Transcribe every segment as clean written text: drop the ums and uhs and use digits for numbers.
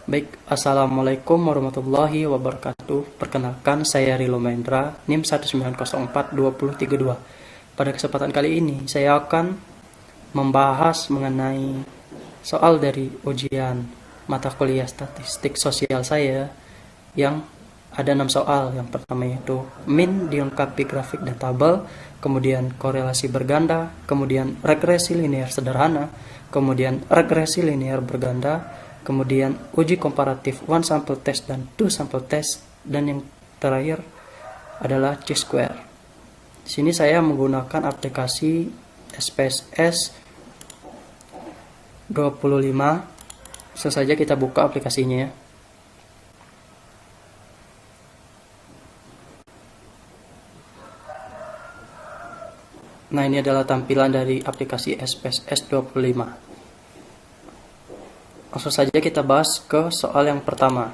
Baik, Assalamualaikum warahmatullahi wabarakatuh. Perkenalkan, saya Rilo Mahendra, NIM 1904232. Pada kesempatan kali ini, saya akan membahas mengenai soal dari ujian mata kuliah statistik sosial saya yang ada 6 soal. Yang pertama yaitu min dilengkapi grafik dan tabel, kemudian korelasi berganda, kemudian regresi linear sederhana, kemudian regresi linear berganda, kemudian uji komparatif one sample test dan two sample test, dan yang terakhir adalah chi-square. Di sini saya menggunakan aplikasi SPSS 25. Langsung saja kita buka aplikasinya ya. Nah, ini adalah tampilan dari aplikasi SPSS 25. Langsung saja kita bahas ke soal yang pertama,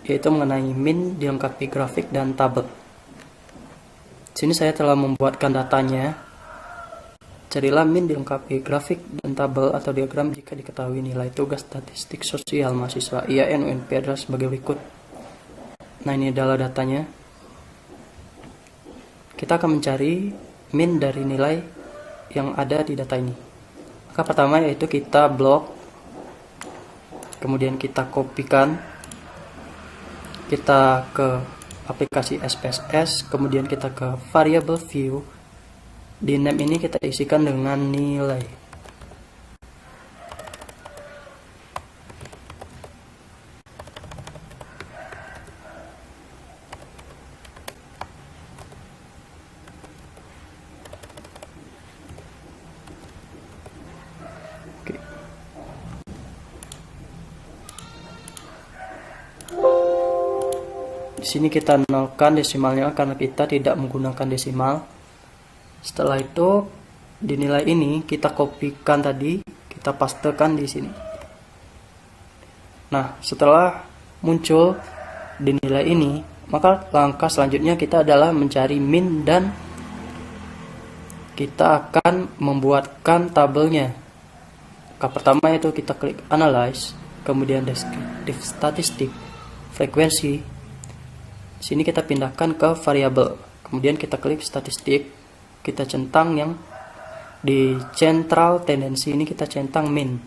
yaitu mengenai min dilengkapi grafik dan tabel. Di sini saya telah membuatkan datanya. Carilah min dilengkapi grafik dan tabel atau diagram jika diketahui nilai tugas statistik sosial mahasiswa IAIN UNP adalah sebagai berikut. Nah, ini adalah datanya. Kita akan mencari min dari nilai yang ada di data ini. Maka pertama yaitu kita blok, kemudian kita kopikan, kita ke aplikasi SPSS, kemudian kita ke variable view. Di name ini kita isikan dengan nilai. Oke. Di sini kita nolkan desimalnya karena kita tidak menggunakan desimal. Setelah itu di nilai ini kita kopikan tadi, kita pastekan di sini. Nah, setelah muncul di nilai ini, maka langkah selanjutnya kita adalah mencari min dan kita akan membuatkan tabelnya. Langkah pertama itu kita klik analyze, kemudian descriptive statistik, frekuensi. Di sini kita pindahkan ke variabel, kemudian kita klik statistik, kita centang yang di central tendensi ini, kita centang min.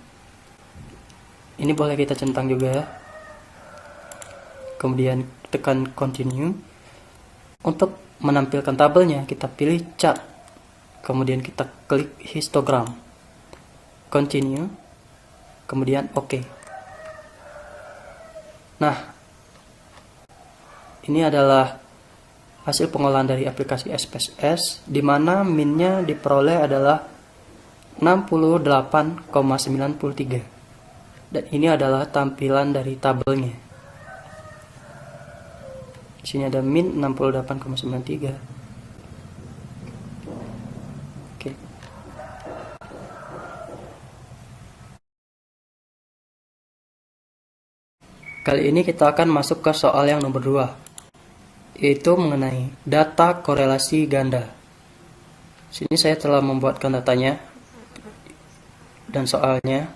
Ini boleh kita centang juga. Kemudian tekan continue. Untuk menampilkan tabelnya kita pilih chart, kemudian kita klik histogram, continue, kemudian OK. Nah, ini adalah hasil pengolahan dari aplikasi SPSS, di mana minnya diperoleh adalah 68,93. Dan ini adalah tampilan dari tabelnya. Di sini ada min 68,93. Oke. Kali ini kita akan masuk ke soal yang nomor 2, yaitu mengenai data korelasi ganda. Sini saya telah membuatkan datanya dan soalnya.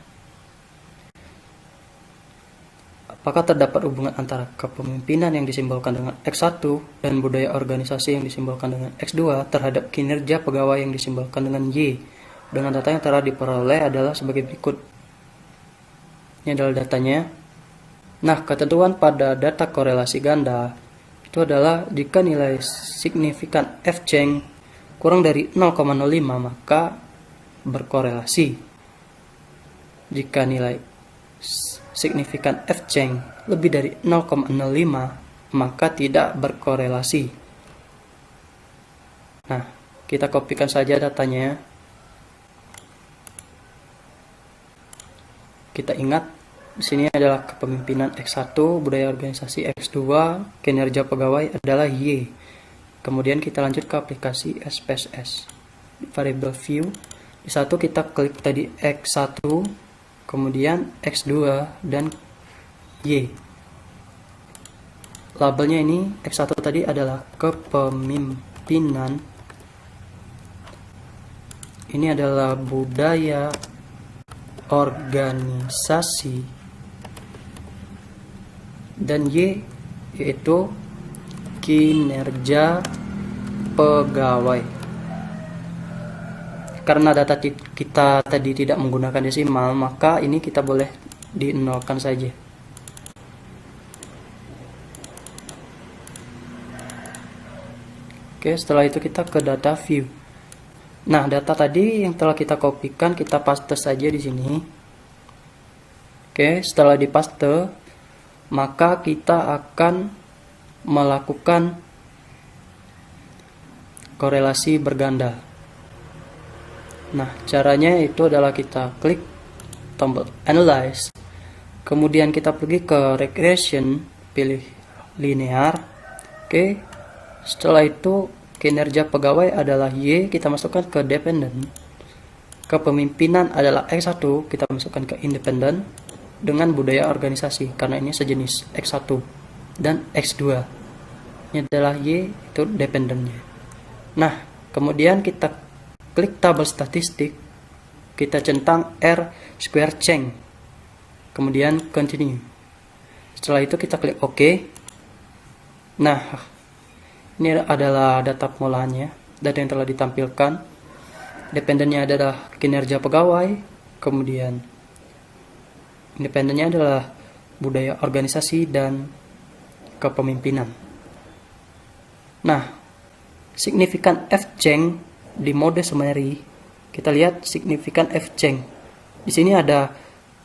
Apakah terdapat hubungan antara kepemimpinan yang disimbolkan dengan X1 dan budaya organisasi yang disimbolkan dengan X2 terhadap kinerja pegawai yang disimbolkan dengan Y? Dengan data yang telah diperoleh adalah sebagai berikut. Ini adalah datanya. Nah, ketentuan pada data korelasi ganda itu adalah jika nilai signifikan F-change kurang dari 0,05 maka berkorelasi. Jika nilai signifikan F-change lebih dari 0,05 maka tidak berkorelasi. Nah, kita kopikan saja datanya. Kita ingat di sini adalah kepemimpinan X1, budaya organisasi X2, kinerja pegawai adalah Y. Kemudian kita lanjut ke aplikasi SPSS. Variable view. Di satu kita klik tadi X1, kemudian X2 dan Y. Labelnya ini X1 tadi adalah kepemimpinan. Ini adalah budaya organisasi, dan Y yaitu kinerja pegawai. Karena data kita tadi tidak menggunakan desimal, maka ini kita boleh dinolkan saja. Oke, setelah itu kita ke data view. Nah, data tadi yang telah kita kopikan kita paste saja di sini. Oke, setelah dipaste, maka kita akan melakukan korelasi berganda. Nah, caranya itu adalah kita klik tombol Analyze, kemudian kita pergi ke Regression, pilih linear. Oke, setelah itu kinerja pegawai adalah Y, kita masukkan ke dependent. Kepemimpinan adalah X1, kita masukkan ke independent. Dengan budaya organisasi, karena ini sejenis X1. Dan X2 ini adalah Y, itu dependentnya. Nah, kemudian kita klik tabel statistik, kita centang R square change, kemudian continue. Setelah itu kita klik OK. Nah, ini adalah data pengolahannya, data yang telah ditampilkan. Dependennya adalah kinerja pegawai, kemudian independennya adalah budaya organisasi dan kepemimpinan. Nah, signifikan F change di mode summary, kita lihat signifikan F change. Di sini ada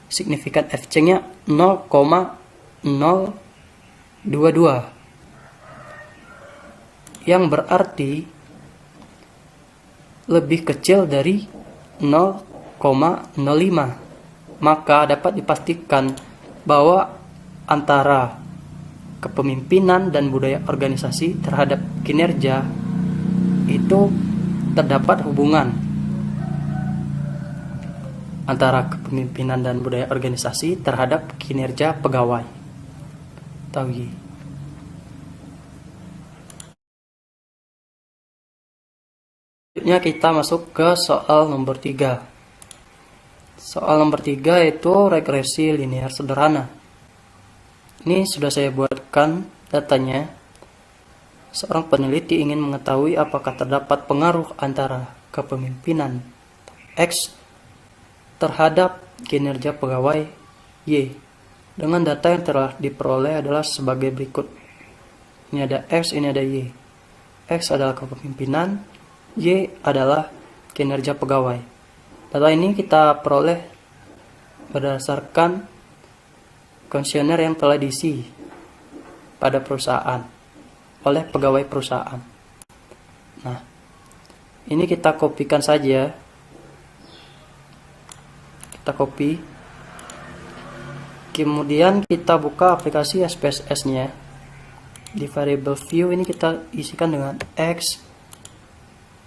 signifikan F change-nya 0,022. Yang berarti lebih kecil dari 0,05. Maka dapat dipastikan bahwa antara kepemimpinan dan budaya organisasi terhadap kinerja itu terdapat hubungan antara kepemimpinan dan budaya organisasi terhadap kinerja pegawai. Tahu. Selanjutnya kita masuk ke soal nomor 3. Soal nomor 3 itu regresi linear sederhana. Ini sudah saya buatkan datanya. Seorang peneliti ingin mengetahui apakah terdapat pengaruh antara kepemimpinan X terhadap kinerja pegawai Y. Dengan data yang telah diperoleh adalah sebagai berikut. Ini ada X, ini ada Y. X adalah kepemimpinan, Y adalah kinerja pegawai. Data ini kita peroleh berdasarkan kuesioner yang telah diisi pada perusahaan oleh pegawai perusahaan. Nah, ini kita kopikan saja. Kita copy. Kemudian kita buka aplikasi SPSS-nya. Di variable view ini kita isikan dengan X.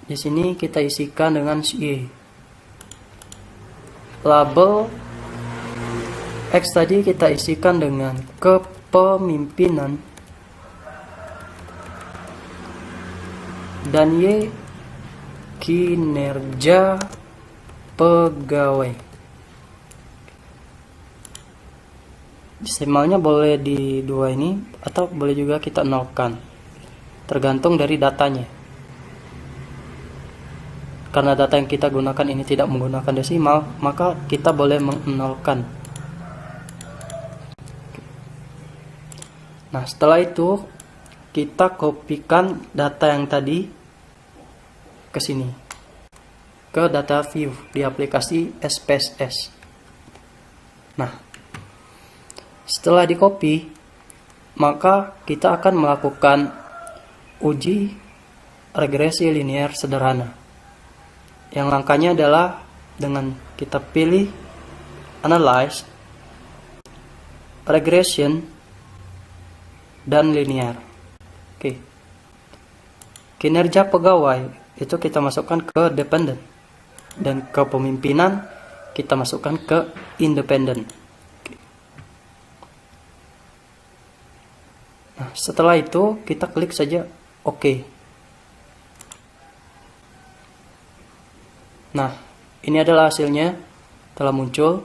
Di sini kita isikan dengan Y. Label X tadi kita isikan dengan kepemimpinan, dan Y kinerja pegawai. Desimalnya boleh di 2 ini atau boleh juga kita nolkan, tergantung dari datanya. Karena data yang kita gunakan ini tidak menggunakan desimal, maka kita boleh menolkan. Nah, setelah itu kita kopikan data yang tadi ke sini, ke data view di aplikasi SPSS. Nah, setelah di copy, maka kita akan melakukan uji regresi linear sederhana. Yang langkahnya adalah dengan kita pilih Analyze, Regression, dan Linear. Oke. Kinerja pegawai itu kita masukkan ke Dependent, dan kepemimpinan kita masukkan ke Independent. Nah, setelah itu kita klik saja OK. Nah, ini adalah hasilnya telah muncul.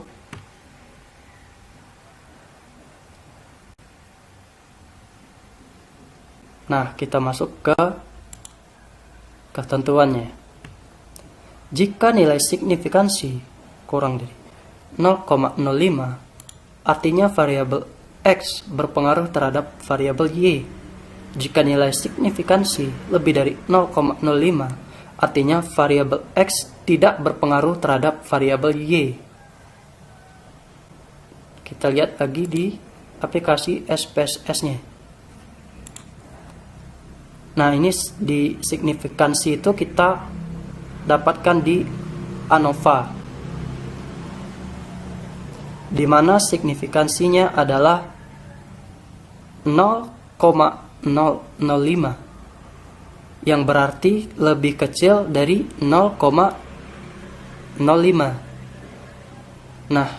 Nah, kita masuk ke ketentuannya. Jika nilai signifikansi kurang dari 0,05, artinya variabel X berpengaruh terhadap variabel Y. Jika nilai signifikansi lebih dari 0,05, artinya variabel X tidak berpengaruh terhadap variabel Y. Kita lihat lagi di aplikasi SPSS-nya. Nah, ini di signifikansi itu kita dapatkan di ANOVA, di mana signifikansinya adalah 0,005, yang berarti lebih kecil dari 0,05. Nah,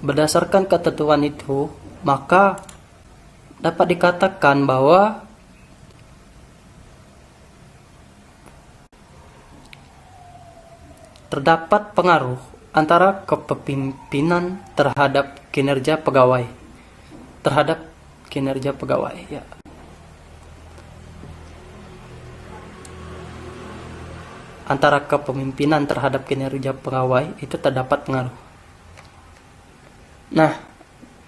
berdasarkan ketentuan itu, maka dapat dikatakan bahwa terdapat pengaruh antara kepemimpinan terhadap kinerja pegawai. Ya. Antara kepemimpinan terhadap kinerja pegawai itu terdapat pengaruh. Nah,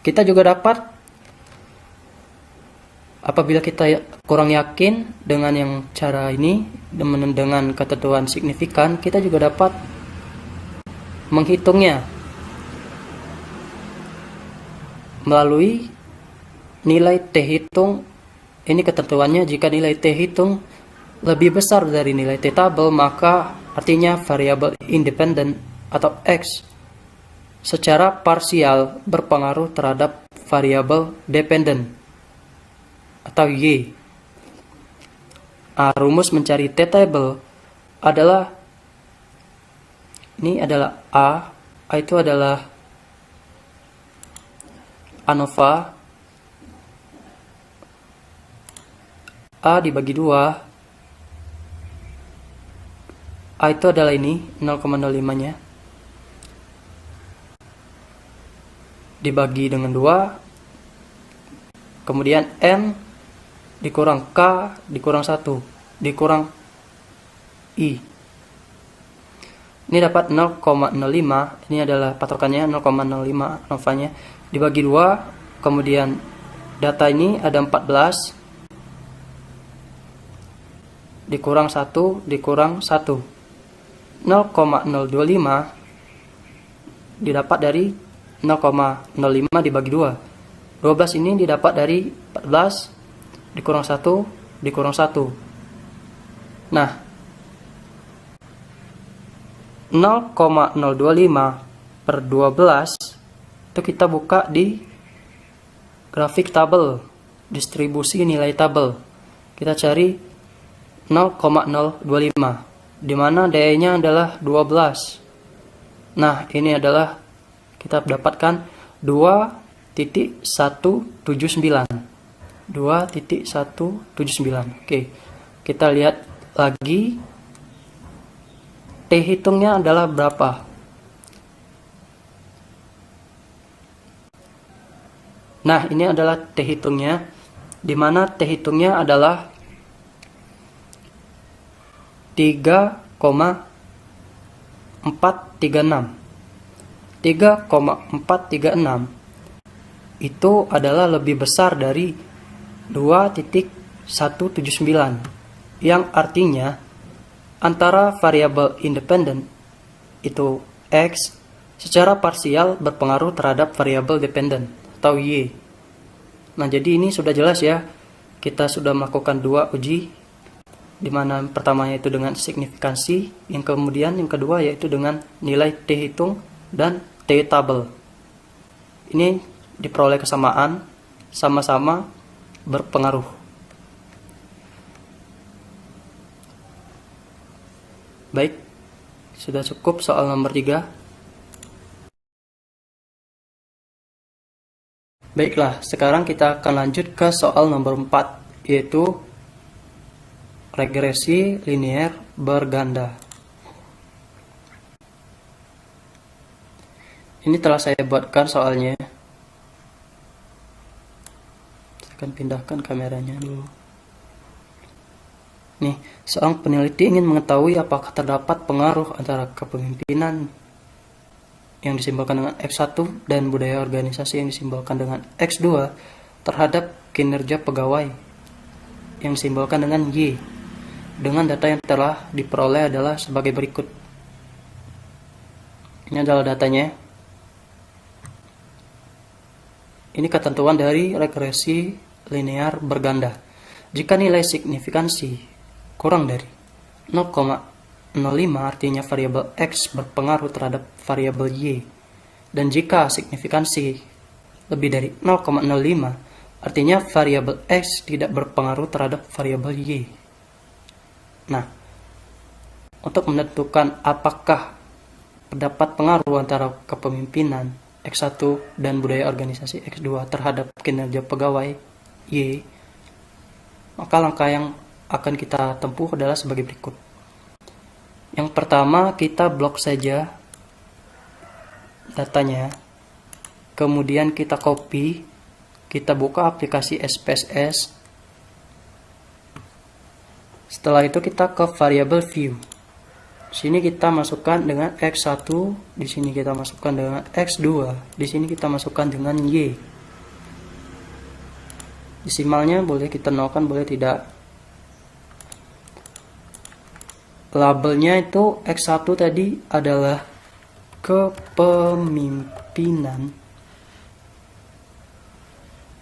kita juga dapat, apabila kita kurang yakin dengan yang cara ini, dengan ketentuan signifikan, kita juga dapat menghitungnya melalui nilai T hitung. Ini ketentuannya, jika nilai T hitung lebih besar dari nilai T tabel, maka artinya variabel independen atau X secara parsial berpengaruh terhadap variabel dependen atau Y. Rumus mencari T table adalah, ini adalah A itu adalah ANOVA, A dibagi 2, A itu adalah ini 0,05 nya, dibagi dengan 2, kemudian N dikurang K dikurang 1 dikurang I. Ini dapat 0,05, ini adalah patokannya 0,05 ANOVA-nya, dibagi 2, kemudian data ini ada 14 dikurang 1 dikurang 1. 0,025 didapat dari 0,05 dibagi 2. 12 ini didapat dari 14 dikurang 1 dikurang 1. Nah, 0,025 per 12 itu kita buka di grafik tabel, distribusi nilai tabel. Kita cari 0,025, di mana DE-nya adalah 12. Nah, ini adalah kita dapatkan 2.179. 2.179. Oke, kita lihat lagi T hitungnya adalah berapa. Nah, ini adalah T hitungnya, di mana T hitungnya adalah 3,436. 3,436 itu adalah lebih besar dari 2.179, yang artinya antara variabel independen itu X secara parsial berpengaruh terhadap variabel dependen atau Y. Nah, jadi ini sudah jelas ya. Kita sudah melakukan 2 uji, di mana pertamanya itu dengan signifikansi, yang kedua yaitu dengan nilai T hitung dan T tabel. Ini diperoleh kesamaan, sama-sama berpengaruh. Baik, sudah cukup soal nomor 3. Baiklah, sekarang kita akan lanjut ke soal nomor 4, yaitu regresi linier berganda. Ini telah saya buatkan soalnya. Saya akan pindahkan kameranya dulu. Nih, seorang peneliti ingin mengetahui apakah terdapat pengaruh antara kepemimpinan yang disimbolkan dengan X1 dan budaya organisasi yang disimbolkan dengan X2 terhadap kinerja pegawai yang disimbolkan dengan Y. Dengan data yang telah diperoleh adalah sebagai berikut. Ini adalah datanya. Ini ketentuan dari regresi linear berganda. Jika nilai signifikansi kurang dari 0,05 artinya variabel X berpengaruh terhadap variabel Y. Dan jika signifikansi lebih dari 0,05 artinya variabel X tidak berpengaruh terhadap variabel Y. Nah, untuk menentukan apakah terdapat pengaruh antara kepemimpinan X1 dan budaya organisasi X2 terhadap kinerja pegawai Y, maka langkah yang akan kita tempuh adalah sebagai berikut. Yang pertama, kita blok saja datanya, kemudian kita copy, kita buka aplikasi SPSS. Setelah itu kita ke variable view. Di sini kita masukkan dengan X1, di sini kita masukkan dengan X2, di sini kita masukkan dengan Y. Desimalnya boleh kita nolkan, boleh tidak. Labelnya itu X1 tadi adalah kepemimpinan,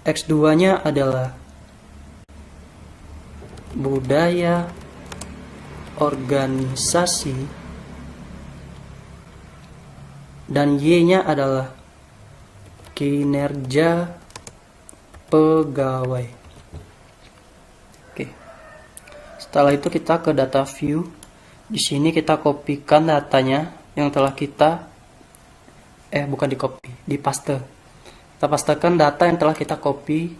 X2-nya adalah budaya organisasi, dan Y-nya adalah kinerja pegawai. Oke. Setelah itu kita ke data view. Di sini kita kopikan datanya yang telah kita bukan di copy, di paste. Kita pastekan data yang telah kita copy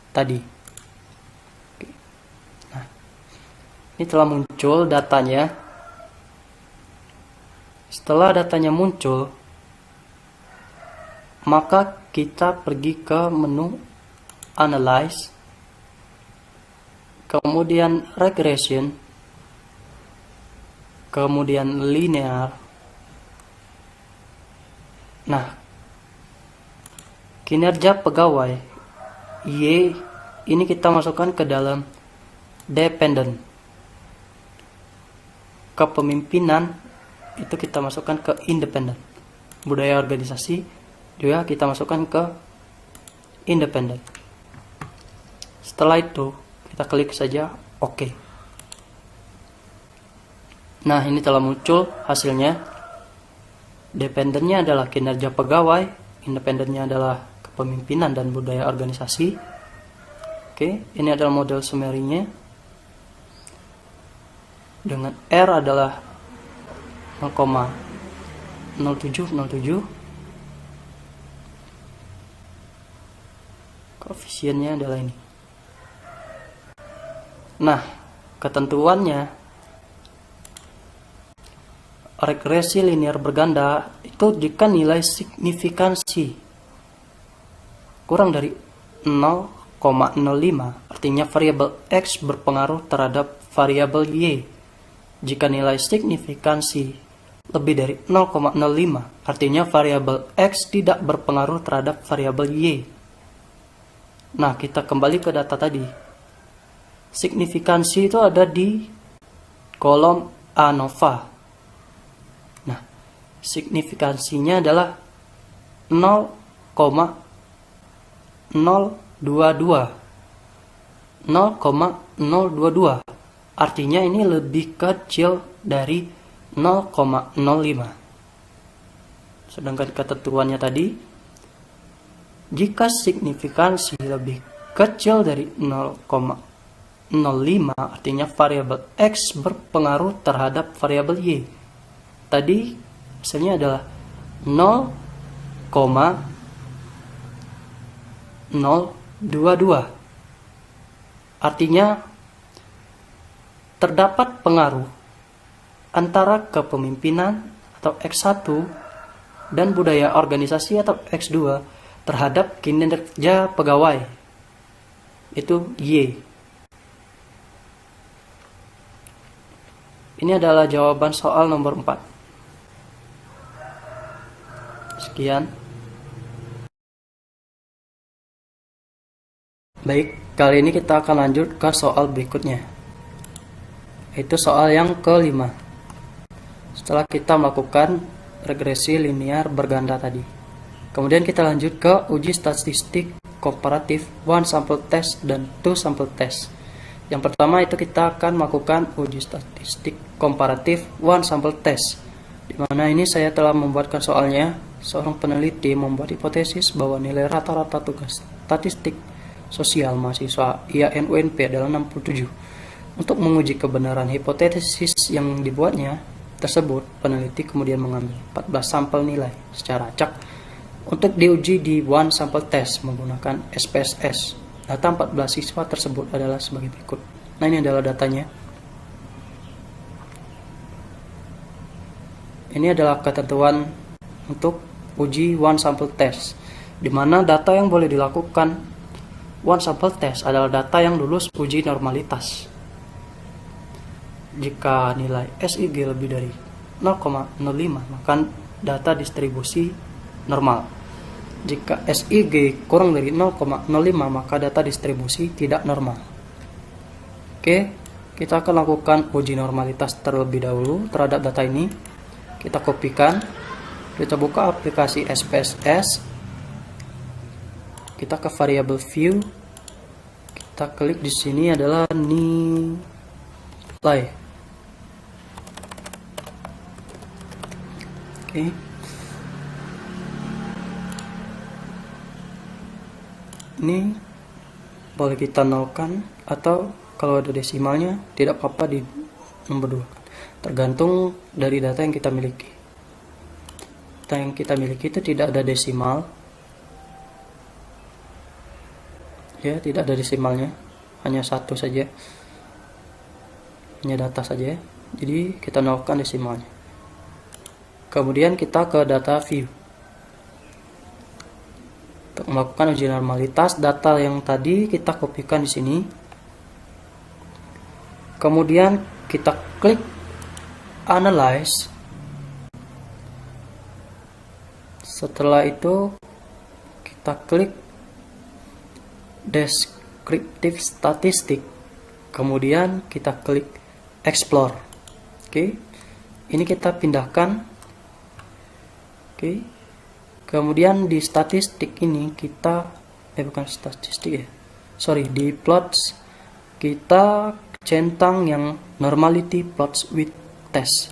tadi. Oke. Nah, ini telah muncul datanya. Setelah datanya muncul, maka kita pergi ke menu Analyze, kemudian Regression, kemudian Linear. Nah, kinerja pegawai Y ini kita masukkan ke dalam Dependent. Kepemimpinan itu kita masukkan ke Independent. Budaya organisasi juga kita masukkan ke Independent. Setelah itu kita klik saja OK. Nah, ini telah muncul hasilnya. Dependennya adalah kinerja pegawai, independennya adalah kepemimpinan dan budaya organisasi. Oke, ini adalah model summary-nya. Dengan R adalah 0,0707. Koefisiennya adalah ini. Nah, ketentuannya regresi linear berganda itu jika nilai signifikansi kurang dari 0,05 artinya variabel X berpengaruh terhadap variabel Y. Jika nilai signifikansi lebih dari 0,05 artinya variabel X tidak berpengaruh terhadap variabel Y. Nah, kita kembali ke data tadi. Signifikansi itu ada di kolom ANOVA. Nah, signifikansinya adalah 0,022. 0,022. Artinya ini lebih kecil dari 0,05. Sedangkan ketentuannya tadi, jika signifikansi lebih kecil dari 0,05 artinya variabel X berpengaruh terhadap variabel Y. Tadi misalnya adalah 0,022. Artinya terdapat pengaruh antara kepemimpinan atau X1 dan budaya organisasi atau X2 terhadap kinerja pegawai, itu Y. Ini adalah jawaban soal nomor 4. Sekian. Baik, kali ini kita akan lanjut ke soal berikutnya. Itu soal yang kelima. Setelah kita melakukan regresi linear berganda tadi. Kemudian kita lanjut ke uji statistik komparatif one sample test dan two sample test. Yang pertama itu kita akan melakukan uji statistik komparatif one sample test. Di mana ini saya telah membuatkan soalnya. Seorang peneliti membuat hipotesis bahwa nilai rata-rata tugas statistik sosial mahasiswa IAIN-UNP adalah 67. Untuk menguji kebenaran hipotesis yang dibuatnya tersebut, peneliti kemudian mengambil 14 sampel nilai secara acak untuk diuji di one sample test menggunakan SPSS. Data 14 siswa tersebut adalah sebagai berikut. Nah, ini adalah datanya. Ini adalah ketentuan untuk uji one sample test, di mana data yang boleh dilakukan one sample test adalah data yang lulus uji normalitas. Jika nilai SIG lebih dari 0,05, maka data distribusi normal. Jika SIG kurang dari 0,05, maka data distribusi tidak normal. Oke, kita akan lakukan uji normalitas terlebih dahulu terhadap data ini. Kita kopikan. Kita buka aplikasi SPSS. Kita ke variable view. Kita klik di sini adalah nilai. Oke. Ini boleh kita nolkan atau kalau ada desimalnya tidak apa-apa di nomor 2. Tergantung dari data yang kita miliki. Data yang kita miliki itu tidak ada desimal. Ya, tidak ada desimalnya. Hanya satu saja. Hanya data saja. Jadi kita nolkan desimalnya. Kemudian kita ke data view. Untuk melakukan uji normalitas, data yang tadi kita kopikan di sini. Kemudian kita klik analyze. Setelah itu kita klik descriptive statistic. Kemudian kita klik explore. Oke. Ini kita pindahkan. Oke. Kemudian di statistik ini kita bukan statistik ya. Sorry, di plots kita centang yang normality plots with test.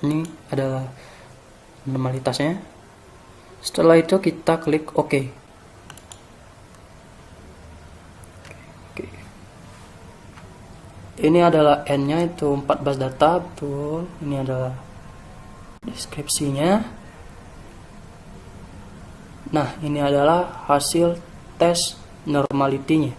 Ini adalah normalitasnya. Setelah itu kita klik OK. Ini adalah N-nya itu 14 data, betul. Ini adalah deskripsinya. Nah, ini adalah hasil tes normality-nya.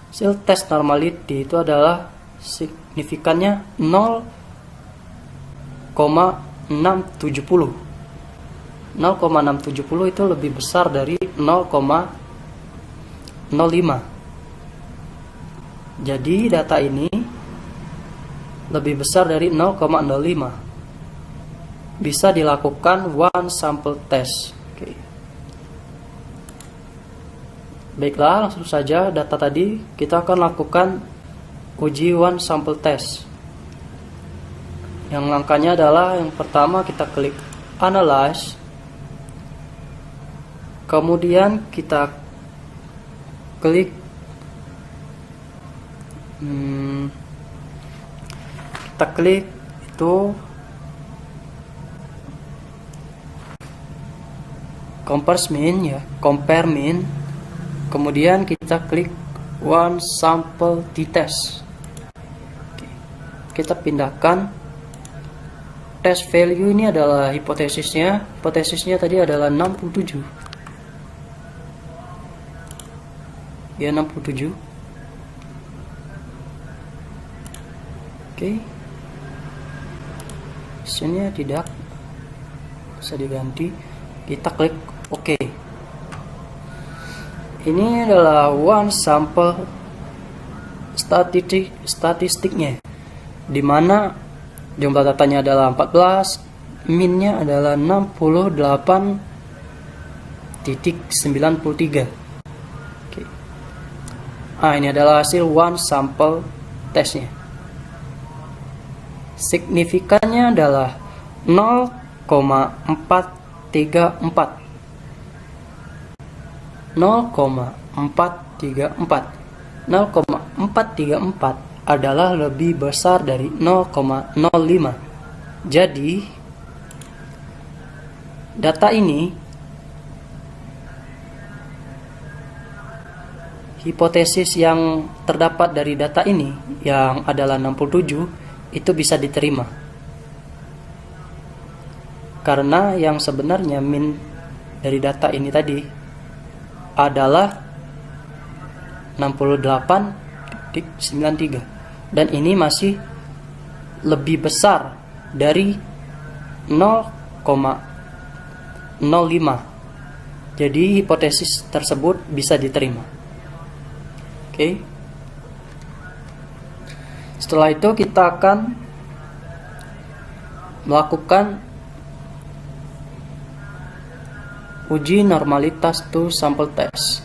Hasil tes normality itu adalah signifikannya 0,670. 0,670 itu lebih besar dari 0,05. Jadi data ini lebih besar dari 0,05. Bisa dilakukan one sample test. Oke. Baiklah, langsung saja data tadi kita akan lakukan uji one sample test. Yang langkahnya adalah yang pertama kita klik analyze. Kemudian kita klik itu compare mean. Kemudian kita klik one sample t-test. Kita pindahkan test value. Ini adalah hipotesisnya. Hipotesisnya tadi adalah 67. Ya, 67. Oke. Sini tidak bisa diganti. Kita klik OK. Ini adalah one sample statistiknya. di mana jumlah datanya adalah 14, minnya adalah 68.93. Oke. Ini adalah hasil one sample testnya. Signifikannya adalah 0,434. 0,434 adalah lebih besar dari 0,05. Jadi data ini, hipotesis yang terdapat dari data ini yang adalah 67 itu bisa diterima. Karena yang sebenarnya min dari data ini tadi adalah 68.93 dan ini masih lebih besar dari 0,05. Jadi hipotesis tersebut bisa diterima. Oke. Setelah itu kita akan melakukan uji normalitas to sample test.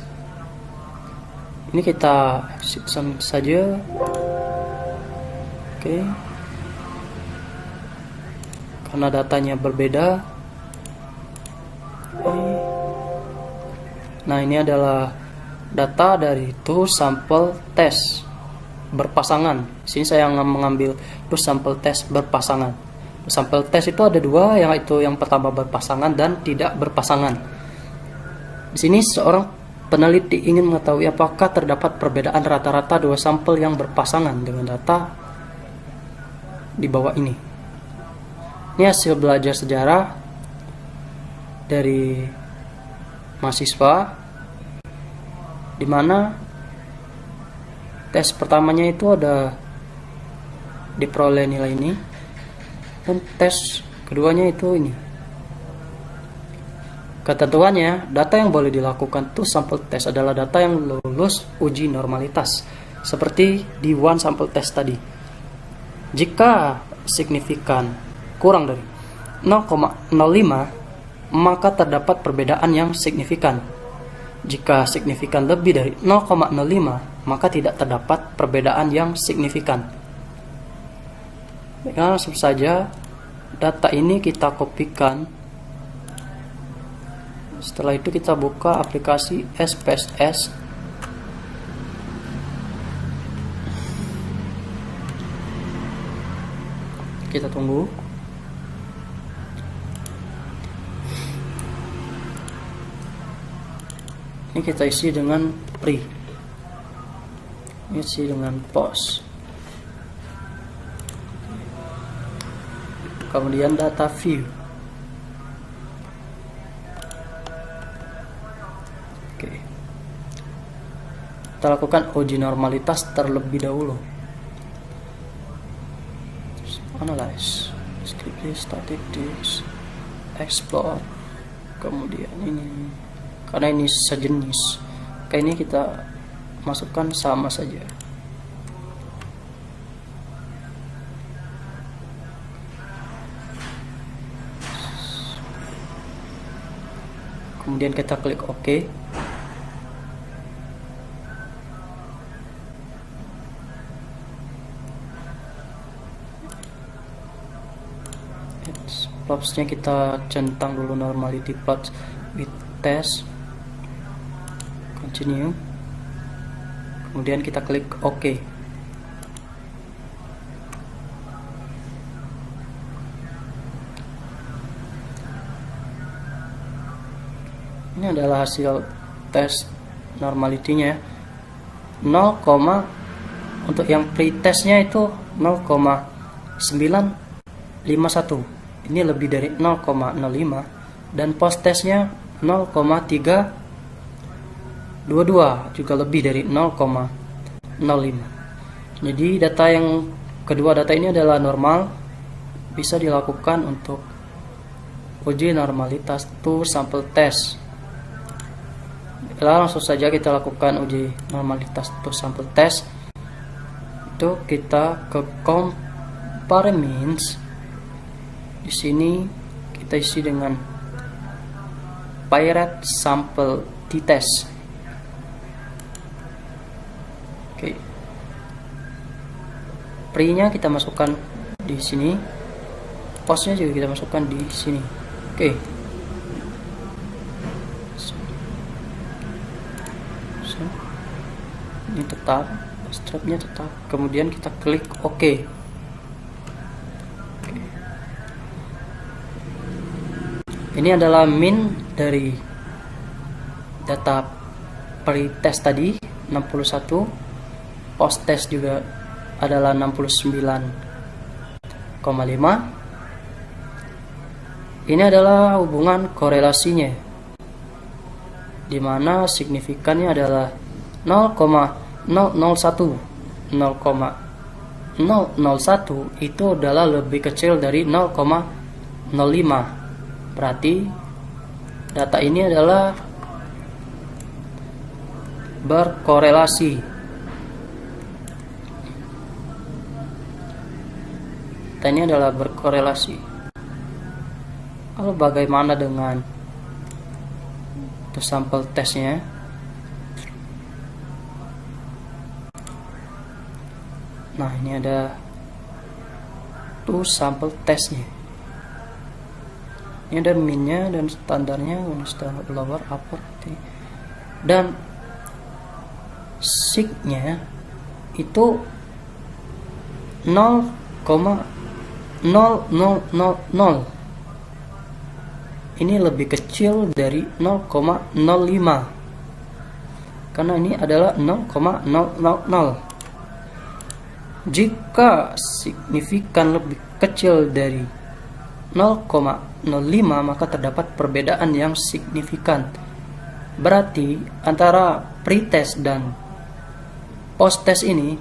Ini kita exit saja. Oke. Karena datanya berbeda. Nah, ini adalah data dari to sample test berpasangan. Sini saya mengambil to sample test berpasangan. To sample test itu ada dua, yaitu yang pertama berpasangan dan tidak berpasangan. Di sini seorang peneliti ingin mengetahui apakah terdapat perbedaan rata-rata dua sampel yang berpasangan dengan data di bawah ini. Ini hasil belajar sejarah dari mahasiswa, di mana tes pertamanya itu ada diperoleh nilai ini, dan tes keduanya itu ini. Ketentuannya, data yang boleh dilakukan to sample test adalah data yang lulus uji normalitas, seperti di one sample test tadi. Jika signifikan kurang dari 0,05, maka terdapat perbedaan yang signifikan. Jika signifikan lebih dari 0,05, maka tidak terdapat perbedaan yang signifikan. Langsung saja data ini kita kopikan. Setelah itu kita buka aplikasi SPSS. Kita tunggu. Ini kita isi dengan pre. Ini isi dengan post. Kemudian data view. Oke. Kita lakukan uji normalitas terlebih dahulu. Analyze, descriptive, statistics, explore. Kemudian ini, karena ini sejenis, kayak ini kita masukkan sama saja. Kemudian kita klik OK. Plotsnya kita centang dulu, normality plots with test, continue, kemudian kita klik OK. Ini adalah hasil tes normality-nya. 0, untuk yang pre-testnya itu 0,951. Ini lebih dari 0,05, dan post testnya 0,322, juga lebih dari 0,05. Jadi data yang kedua, data ini adalah normal, bisa dilakukan untuk uji normalitas to sample test. Langsung saja kita lakukan uji normalitas to sample test. Itu kita ke parent means di sini kita isi dengan pirate sample t-test. Oke. Pre-nya kita masukkan di sini. Postnya juga kita masukkan di sini. Oke. Ini tetap, strapnya tetap. Kemudian kita klik OK. Ini adalah min dari data pre-test tadi 61, post-test juga adalah 69,5. Ini adalah hubungan korelasinya, di mana signifikannya adalah 0,001. 0,001 itu adalah lebih kecil dari 0,05. Berarti data ini adalah berkorelasi. Data ini adalah berkorelasi. Lalu bagaimana dengan sampel tesnya? Nah, ini ada sampel tesnya. Ini ada minnya dan standarnya, standar lower, upper, dan signya itu 0,0000. Ini lebih kecil dari 0,05 karena ini adalah 0,000. Jika signifikan lebih kecil dari 0,05 maka terdapat perbedaan yang signifikan. Berarti antara pre-test dan post-test ini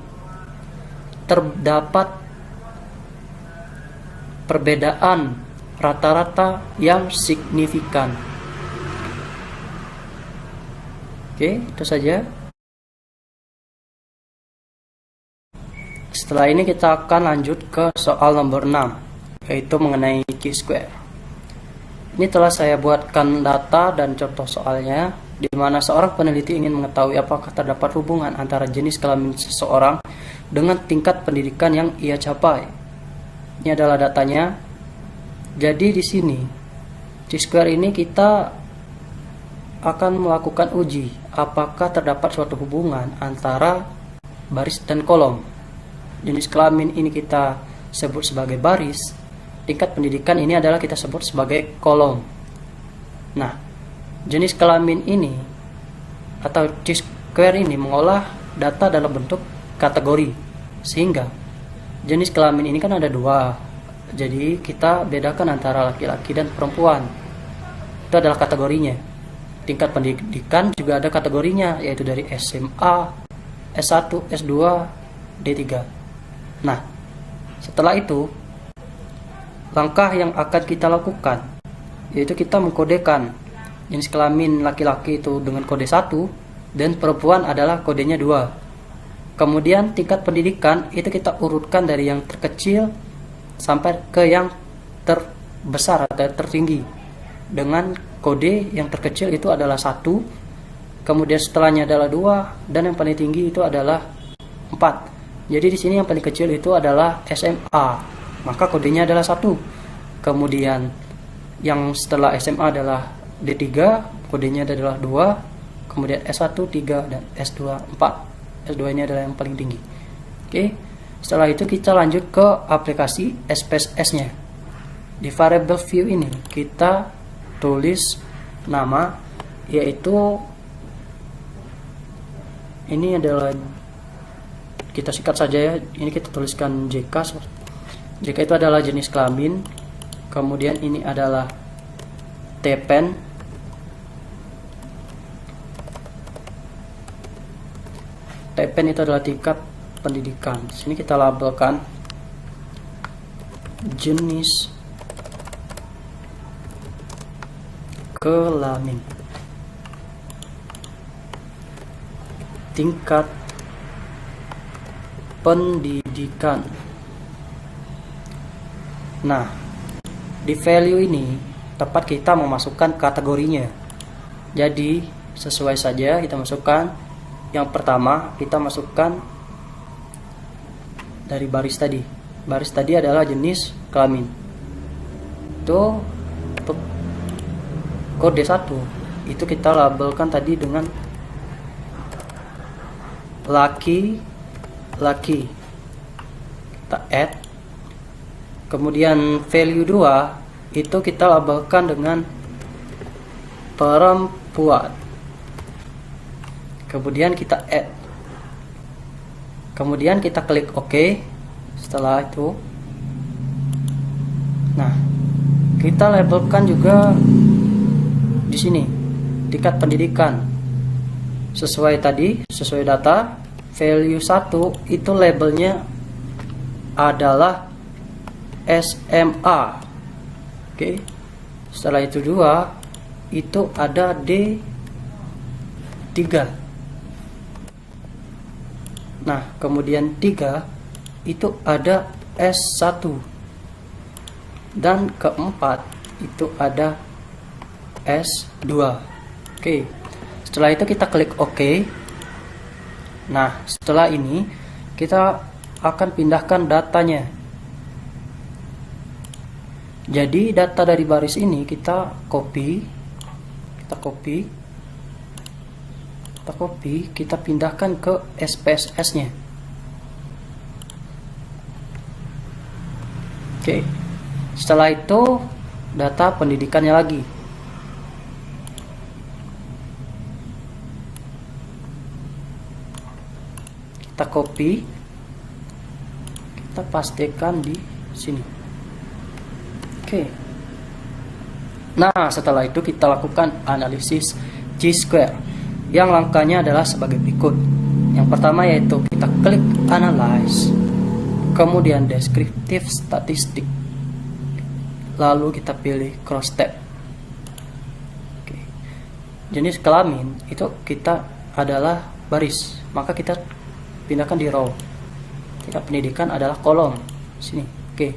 terdapat perbedaan rata-rata yang signifikan. Oke, itu saja. Setelah ini kita akan lanjut ke soal nomor 6, yaitu mengenai Q-square. Ini telah saya buatkan data dan contoh soalnya, di mana seorang peneliti ingin mengetahui apakah terdapat hubungan antara jenis kelamin seseorang dengan tingkat pendidikan yang ia capai. Ini adalah datanya. Jadi di sini Q-square ini kita akan melakukan uji apakah terdapat suatu hubungan antara baris dan kolom. Jenis kelamin ini kita sebut sebagai baris, tingkat pendidikan ini adalah kita sebut sebagai kolom. Nah, jenis kelamin ini atau Q-square ini mengolah data dalam bentuk kategori, sehingga jenis kelamin ini kan ada dua. Jadi kita bedakan antara laki-laki dan perempuan. Itu adalah kategorinya. Tingkat pendidikan juga ada kategorinya, yaitu dari SMA, S1, S2, D3. Nah, setelah itu langkah yang akan kita lakukan yaitu kita mengkodekan jenis kelamin laki-laki itu dengan kode 1 dan perempuan adalah kodenya 2. Kemudian tingkat pendidikan itu kita urutkan dari yang terkecil sampai ke yang terbesar atau tertinggi dengan kode yang terkecil itu adalah 1, kemudian setelahnya adalah 2, dan yang paling tinggi itu adalah 4. Jadi di sini yang paling kecil itu adalah SMA, maka kodenya adalah 1. Kemudian yang setelah SMA adalah D3, kodenya adalah 2. Kemudian S1 3 dan S2 4. S2 ini adalah yang paling tinggi. Oke. Setelah itu kita lanjut ke aplikasi SPSS-nya. Di variable view ini kita tulis nama, yaitu ini adalah, kita sikat saja ya, ini kita tuliskan JK. JK itu adalah jenis kelamin. Kemudian ini adalah TPEN. TPEN itu adalah tingkat pendidikan. Di sini kita labelkan jenis kelamin, tingkat pendidikan. Nah, di value ini tempat kita memasukkan kategorinya. Jadi sesuai saja kita masukkan. Yang pertama kita masukkan dari baris tadi. Baris tadi adalah jenis kelamin. Itu untuk kode 1 itu kita labelkan tadi dengan laki. Kita add. Kemudian value 2 itu kita labelkan dengan perempuan. Kemudian kita add. Kemudian kita klik OK. Setelah itu, nah, kita labelkan juga di sini tingkat pendidikan. Sesuai tadi, sesuai data, value 1 itu labelnya adalah SMA. Oke. Setelah itu 2 itu ada D3. Nah, kemudian 3 itu ada S1. Dan keempat itu ada S2. Oke. Setelah itu kita klik OK. Nah, setelah ini kita akan pindahkan datanya. Jadi data dari baris ini kita copy, kita pindahkan ke SPSS-nya. Oke. Setelah itu data pendidikannya lagi. Kita copy, kita pastikan di sini. Oke. Nah, setelah itu kita lakukan analisis Chi-square. Yang langkahnya adalah sebagai berikut. Yang pertama yaitu kita klik analyze, kemudian descriptive statistik, lalu kita pilih cross tab. Oke. Jenis kelamin itu kita adalah baris, maka kita pindahkan di row. Tingkat pendidikan adalah kolom sini. Oke.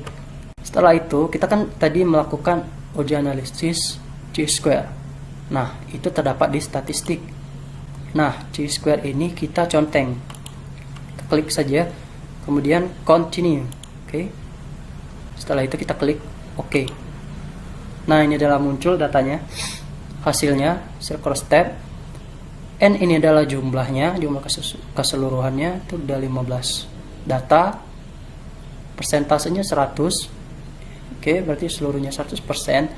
Setelah itu kita kan tadi melakukan uji analisis Chi-square. Nah, itu terdapat di statistik. Nah, Chi-square ini kita conteng. Kita klik saja, kemudian continue. Oke. Setelah itu kita klik OK. Nah, ini adalah muncul datanya. Hasilnya, cross tab. N ini adalah jumlahnya, jumlah keseluruhannya itu udah 15 data. Persentasenya 100. Oke, berarti seluruhnya 100%.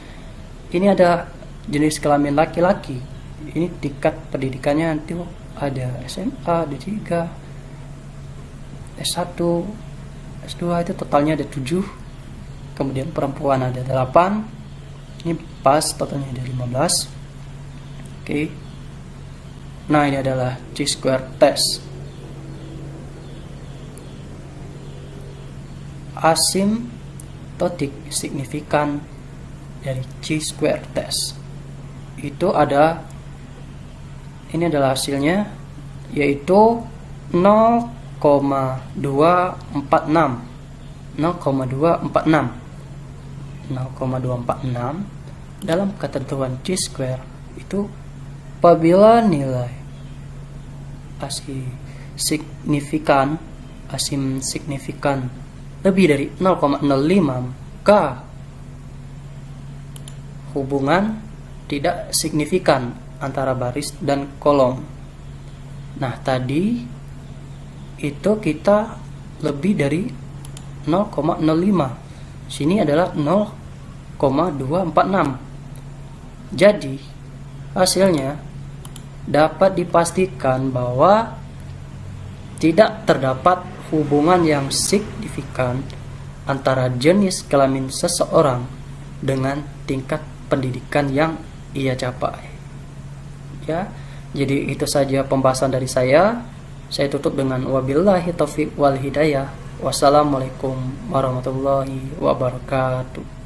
Ini ada jenis kelamin laki-laki. Ini tingkat pendidikannya nanti ada SMA, D3, S1, S2, itu totalnya ada 7. Kemudian perempuan ada 8. Ini pas, totalnya ada 15. Oke. Nah, ini adalah Chi-square test. Asymptotic signifikan dari Chi-square test itu ada, ini adalah hasilnya, yaitu 0,246 dalam ketentuan Chi-square itu apabila nilai signifikan lebih dari 0,05, maka hubungan tidak signifikan antara baris dan kolom. Nah, tadi itu kita lebih dari 0,05. Sini adalah 0,246. Jadi, hasilnya dapat dipastikan bahwa tidak terdapat hubungan yang signifikan antara jenis kelamin seseorang dengan tingkat pendidikan yang ia capai. Ya, jadi itu saja pembahasan dari saya. Saya tutup dengan wabillahi taufiq wal hidayah. Wassalamualaikum warahmatullahi wabarakatuh.